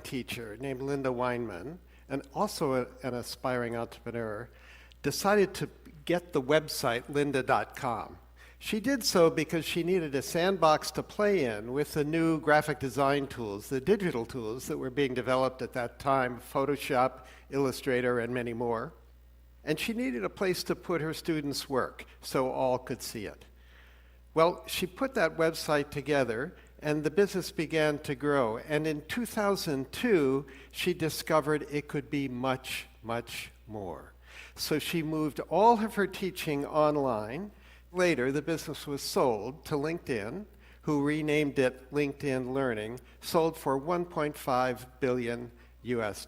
teacher named Linda Weinman, and also an aspiring entrepreneur, decided to get the website lynda.com. She did so because she needed a sandbox to play in with the new graphic design tools, the digital tools that were being developed at that time, Photoshop, Illustrator, and many more. And she needed a place to put her students' work so all could see it. Well, she put that website together, and the business began to grow. And in 2002, she discovered it could be much, much more. So she moved all of her teaching online. Later, the business was sold to LinkedIn, who renamed it LinkedIn Learning, sold for $1.5 billion US.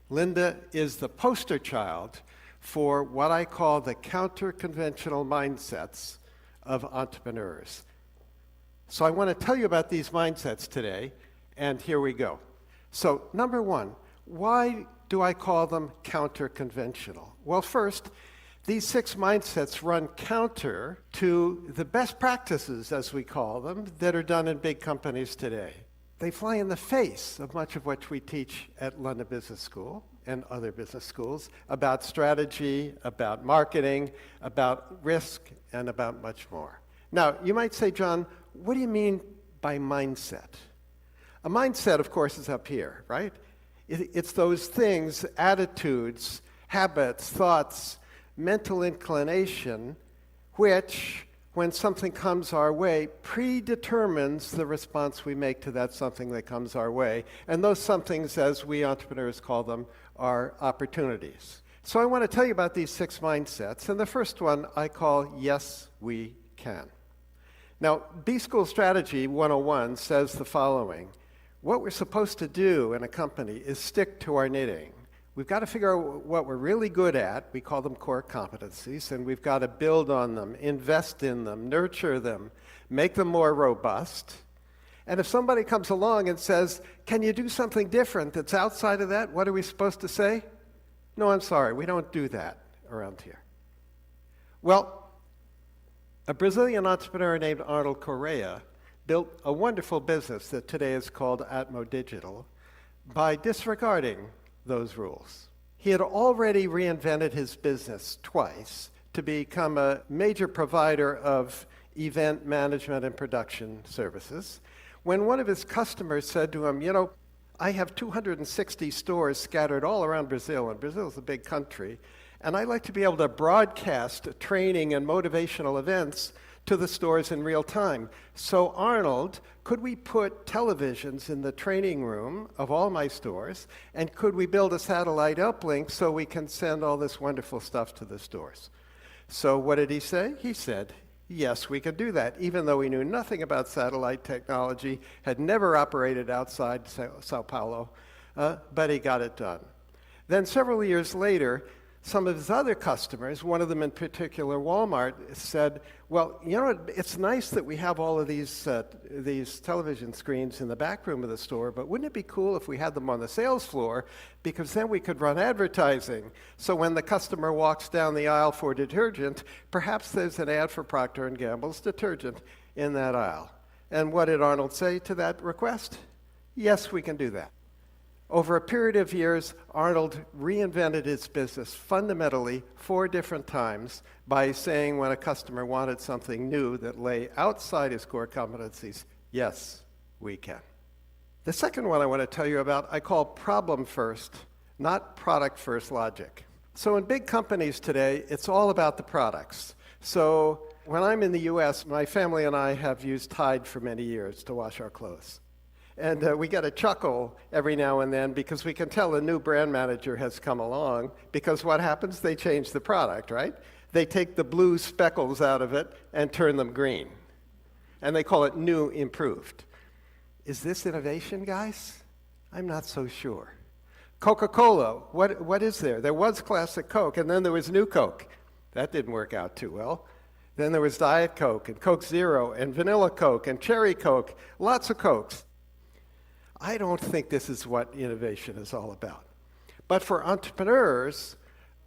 Linda is the poster child for what I call the counter-conventional mindsets of entrepreneurs. So I want to tell you about these mindsets today, and here we go. So number one, why do I call them counter-conventional? Well, first, these 6 mindsets run counter to the best practices, as we call them, that are done in big companies today. They fly in the face of much of what we teach at London Business School and other business schools about strategy, about marketing, about risk, and about much more. Now, you might say, John, what do you mean by mindset? A mindset, of course, is up here, right? It's those things, attitudes, habits, thoughts, mental inclination, which, when something comes our way, predetermines the response we make to that something that comes our way. And those somethings, as we entrepreneurs call them, are opportunities. So I want to tell you about these 6 mindsets, and the first one I call Yes, We Can. Now, B-School Strategy 101 says the following: what we're supposed to do in a company is stick to our knitting. We've got to figure out what we're really good at. We call them core competencies, and we've got to build on them, invest in them, nurture them, make them more robust. And if somebody comes along and says, can you do something different that's outside of that, what are we supposed to say? No, I'm sorry, we don't do that around here. Well, a Brazilian entrepreneur named Arnold Correa built a wonderful business that today is called Atmo Digital by disregarding those rules. He had already reinvented his business twice to become a major provider of event management and production services. When one of his customers said to him, you know, I have 260 stores scattered all around Brazil, and Brazil is a big country, and I like to be able to broadcast training and motivational events to the stores in real time. So Arnold, could we put televisions in the training room of all my stores, and could we build a satellite uplink so we can send all this wonderful stuff to the stores? So what did he say? He said, yes, we could do that, even though he knew nothing about satellite technology, had never operated outside Sao Paulo, but he got it done. Then several years later, some of his other customers, one of them in particular, Walmart, said, well, you know, it's nice that we have all of these television screens in the back room of the store, but wouldn't it be cool if we had them on the sales floor, because then we could run advertising. So when the customer walks down the aisle for detergent, perhaps there's an ad for Procter & Gamble's detergent in that aisle. And what did Arnold say to that request? Yes, we can do that. Over a period of years, Arnold reinvented his business fundamentally 4 different times by saying when a customer wanted something new that lay outside his core competencies, yes, we can. The second one I want to tell you about, I call problem first, not product first logic. So in big companies today, it's all about the products. So when I'm in the US, my family and I have used Tide for many years to wash our clothes. And we get a chuckle every now and then because we can tell a new brand manager has come along, because what happens? They change the product, right? They take the blue speckles out of it and turn them green. And they call it new improved. Is this innovation, guys? I'm not so sure. Coca-Cola, what is there? There was classic Coke, and then there was new Coke. That didn't work out too well. Then there was Diet Coke, and Coke Zero, and Vanilla Coke, and Cherry Coke, lots of Cokes. I don't think this is what innovation is all about. But for entrepreneurs,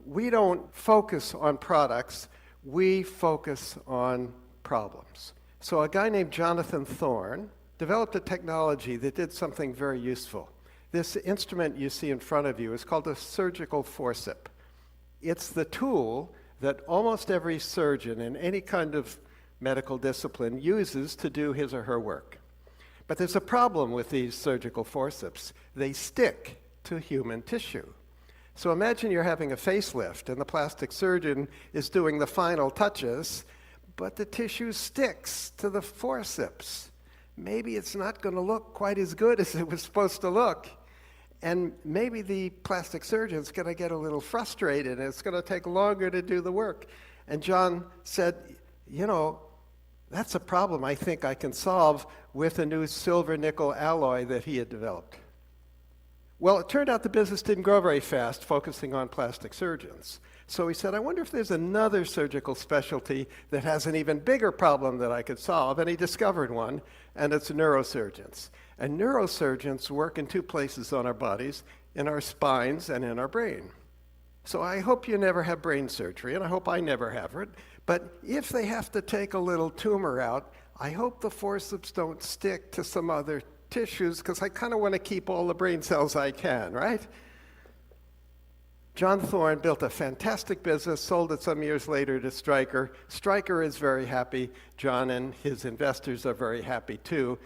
we don't focus on products, we focus on problems. So a guy named Jonathan Thorne, developed a technology that did something very useful. This instrument you see in front of you is called a surgical forceps. It's the tool that almost every surgeon in any kind of medical discipline uses to do his or her work. But there's a problem with these surgical forceps. They stick to human tissue. So imagine you're having a facelift and the plastic surgeon is doing the final touches, but the tissue sticks to the forceps. Maybe it's not going to look quite as good as it was supposed to look. And maybe the plastic surgeon's going to get a little frustrated and it's going to take longer to do the work. And John said, you know, that's a problem I think I can solve with a new silver-nickel alloy that he had developed. Well, it turned out the business didn't grow very fast, focusing on plastic surgeons. So he said, I wonder if there's another surgical specialty that has an even bigger problem that I could solve. And he discovered one, and it's neurosurgeons. And neurosurgeons work in two places on our bodies, in our spines and in our brain. So I hope you never have brain surgery, and I hope I never have it. But if they have to take a little tumor out, I hope the forceps don't stick to some other tissues, because I kind of want to keep all the brain cells I can, right? John Thorne built a fantastic business, sold it some years later to Stryker. Stryker is very happy. John and his investors are very happy too.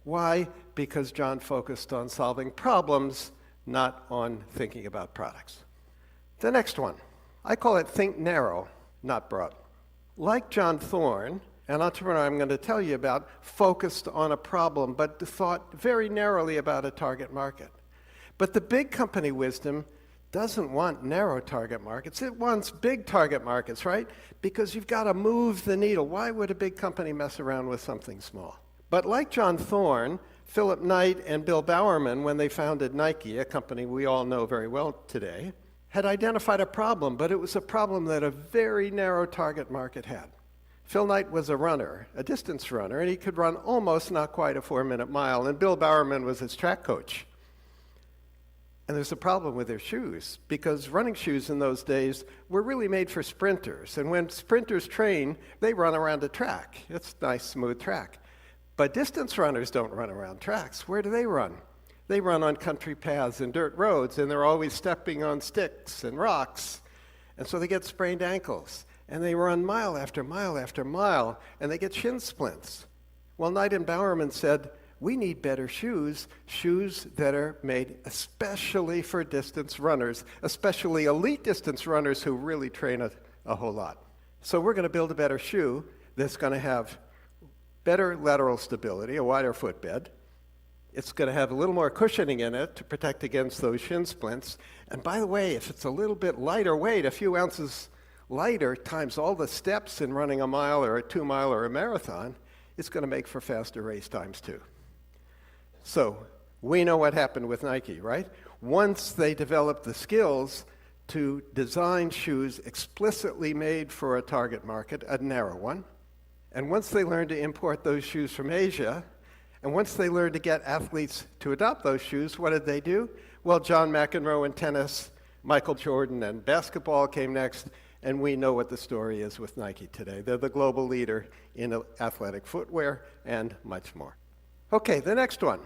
Why? Because John focused on solving problems, not on thinking about products. The next one, I call it think narrow, not broad. Like John Thorne, an entrepreneur I'm going to tell you about focused on a problem, but thought very narrowly about a target market. But the big company wisdom doesn't want narrow target markets. It wants big target markets, right? Because you've got to move the needle. Why would a big company mess around with something small? But like John Thorne, Philip Knight and Bill Bowerman, when they founded Nike, a company we all know very well today, had identified a problem, but it was a problem that a very narrow target market had. Phil Knight was a runner, a distance runner, and he could run almost not quite a 4-minute mile, and Bill Bowerman was his track coach. And there's a problem with their shoes, because running shoes in those days were really made for sprinters, and when sprinters train, they run around a track. It's a nice, smooth track. But distance runners don't run around tracks. Where do they run? They run on country paths and dirt roads, and they're always stepping on sticks and rocks, and so they get sprained ankles. And they run mile after mile after mile, and they get shin splints. Well, Knight and Bowerman said, we need better shoes, shoes that are made especially for distance runners, especially elite distance runners who really train a whole lot. So we're going to build a better shoe that's going to have better lateral stability, a wider footbed. It's going to have a little more cushioning in it to protect against those shin splints. And by the way, if it's a little bit lighter weight, a few ounces lighter times all the steps in running a mile or a 2-mile or a marathon, it's going to make for faster race times too. So we know what happened with Nike, right? Once they developed the skills to design shoes explicitly made for a target market, a narrow one, and once they learned to import those shoes from Asia, and once they learned to get athletes to adopt those shoes, what did they do? Well, John McEnroe in tennis, Michael Jordan and basketball came next, and we know what the story is with Nike today. They're the global leader in athletic footwear and much more. Okay, the next one,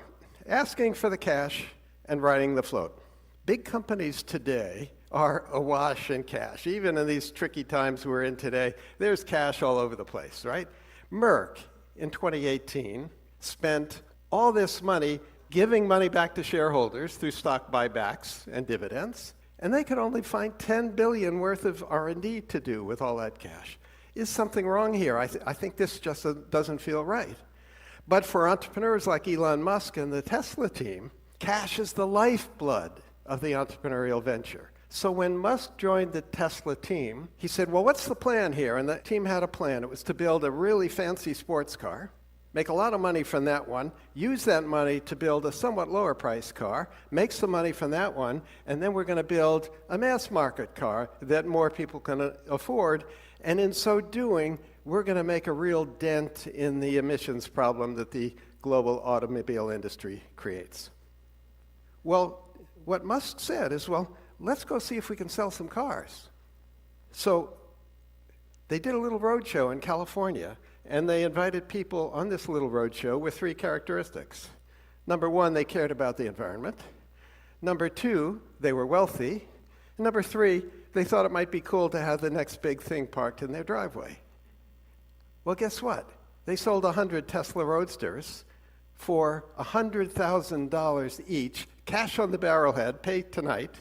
asking for the cash and riding the float. Big companies today are awash in cash. Even in these tricky times we're in today, there's cash all over the place, right? Merck, in 2018, spent all this money giving money back to shareholders through stock buybacks and dividends, and they could only find $10 billion worth of R&D to do with all that cash. Is something wrong here? I think this just doesn't feel right. But for entrepreneurs like Elon Musk and the Tesla team, cash is the lifeblood of the entrepreneurial venture. So when Musk joined the Tesla team, he said, well, what's the plan here? And the team had a plan. It was to build a really fancy sports car, make a lot of money from that one, use that money to build a somewhat lower priced car, make some money from that one, and then we're going to build a mass market car that more people can afford. And in so doing, we're going to make a real dent in the emissions problem that the global automobile industry creates. Well, what Musk said is, well, let's go see if we can sell some cars. So they did a little roadshow in California, and they invited people on this little roadshow with 3 characteristics. Number 1, they cared about the environment. Number 2, they were wealthy. And number 3, they thought it might be cool to have the next big thing parked in their driveway. Well, guess what? They sold 100 Tesla Roadsters for $100,000 each, cash on the barrelhead, pay tonight.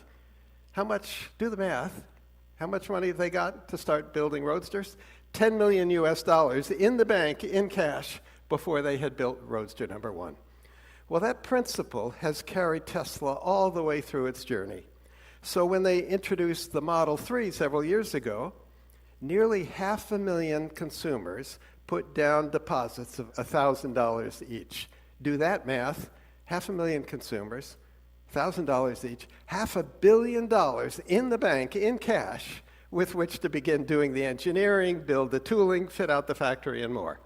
How much, do the math, how much money have they got to start building Roadsters? $10 million US in the bank, in cash, before they had built Roadster number 1. Well, that principle has carried Tesla all the way through its journey. So when they introduced the Model 3 several years ago, nearly 500,000 consumers put down deposits of $1,000 each. Do that math, 500,000 consumers, $1,000 each, $500 million in the bank, in cash, with which to begin doing the engineering, build the tooling, fit out the factory, and more.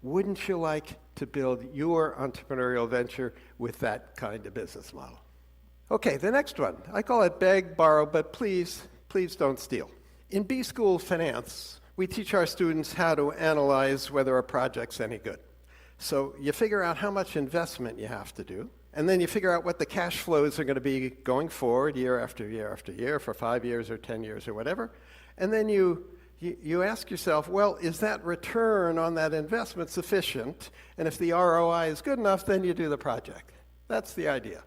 Wouldn't you like to build your entrepreneurial venture with that kind of business model? Okay, the next one. I call it beg, borrow, but please don't steal. In B-School Finance, we teach our students how to analyze whether a project's any good. So you figure out how much investment you have to do, and then you figure out what the cash flows are going to be going forward year after year after year for 5 years or 10 years or whatever. And then you ask yourself, well, is that return on that investment sufficient? And if the ROI is good enough, then you do the project. That's the idea.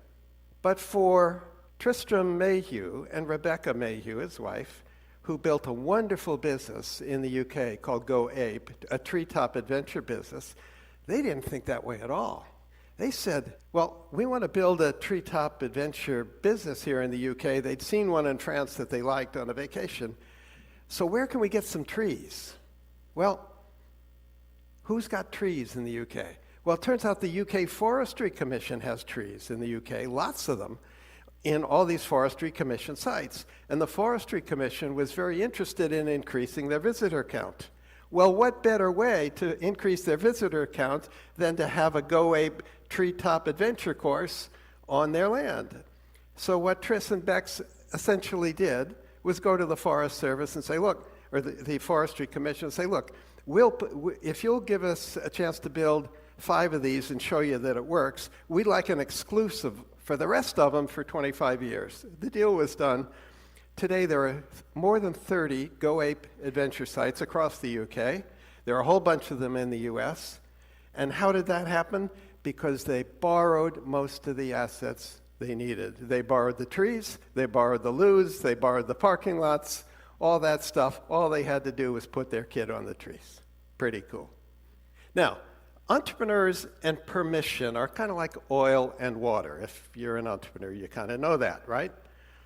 But for Tristram Mayhew and Rebecca Mayhew, his wife, who built a wonderful business in the UK called Go Ape, a treetop adventure business, they didn't think that way at all. They said, well, we want to build a treetop adventure business here in the UK. They'd seen one in France that they liked on a vacation. So where can we get some trees? Well, who's got trees in the UK? Well, it turns out the UK Forestry Commission has trees in the UK, lots of them, in all these Forestry Commission sites. And the Forestry Commission was very interested in increasing their visitor count. Well, what better way to increase their visitor count than to have a Go Ape treetop adventure course on their land? So what Tris and Bex essentially did was go to the Forest Service and say, look, or the Forestry Commission and say, look, if you'll give us a chance to build 5 of these and show you that it works, we'd like an exclusive for the rest of them for 25 years. The deal was done. Today there are more than 30 Go Ape adventure sites across the UK. There are a whole bunch of them in the US. And how did that happen? Because they borrowed most of the assets they needed. They borrowed the trees, they borrowed the loos, they borrowed the parking lots, all that stuff. All they had to do was put their kid on the trees. Pretty cool. Now, entrepreneurs and permission are kind of like oil and water. If you're an entrepreneur, you kind of know that, right?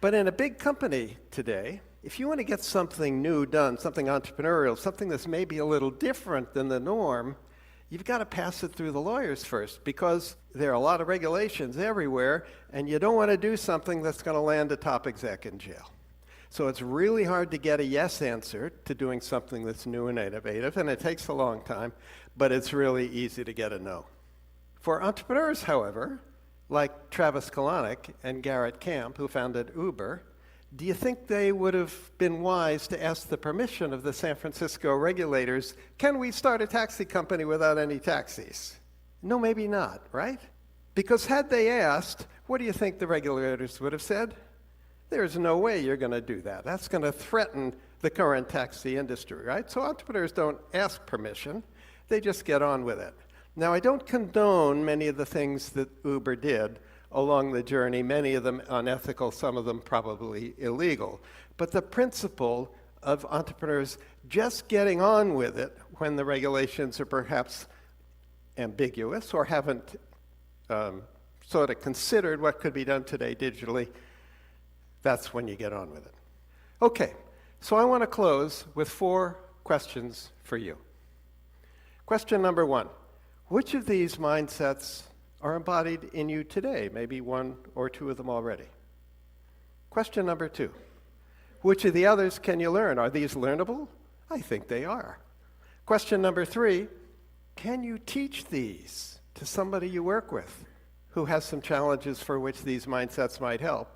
But in a big company today, if you want to get something new done, something entrepreneurial, something that's maybe a little different than the norm, you've got to pass it through the lawyers first, because there are a lot of regulations everywhere, and you don't want to do something that's going to land a top exec in jail. So it's really hard to get a yes answer to doing something that's new and innovative, and it takes a long time, but it's really easy to get a no. For entrepreneurs, however, like Travis Kalanick and Garrett Camp, who founded Uber, do you think they would have been wise to ask the permission of the San Francisco regulators, can we start a taxi company without any taxis? No, maybe not, right? Because had they asked, what do you think the regulators would have said? There's no way you're going to do that. That's going to threaten the current taxi industry, right? So entrepreneurs don't ask permission. They just get on with it. Now, I don't condone many of the things that Uber did along the journey, many of them unethical, some of them probably illegal. But the principle of entrepreneurs just getting on with it when the regulations are perhaps ambiguous or haven't sort of considered what could be done today digitally, that's when you get on with it. Okay, so I want to close with 4 questions for you. Question number 1. Which of these mindsets are embodied in you today? Maybe 1 or 2 of them already. Question number 2. Which of the others can you learn? Are these learnable? I think they are. Question number 3. Can you teach these to somebody you work with who has some challenges for which these mindsets might help?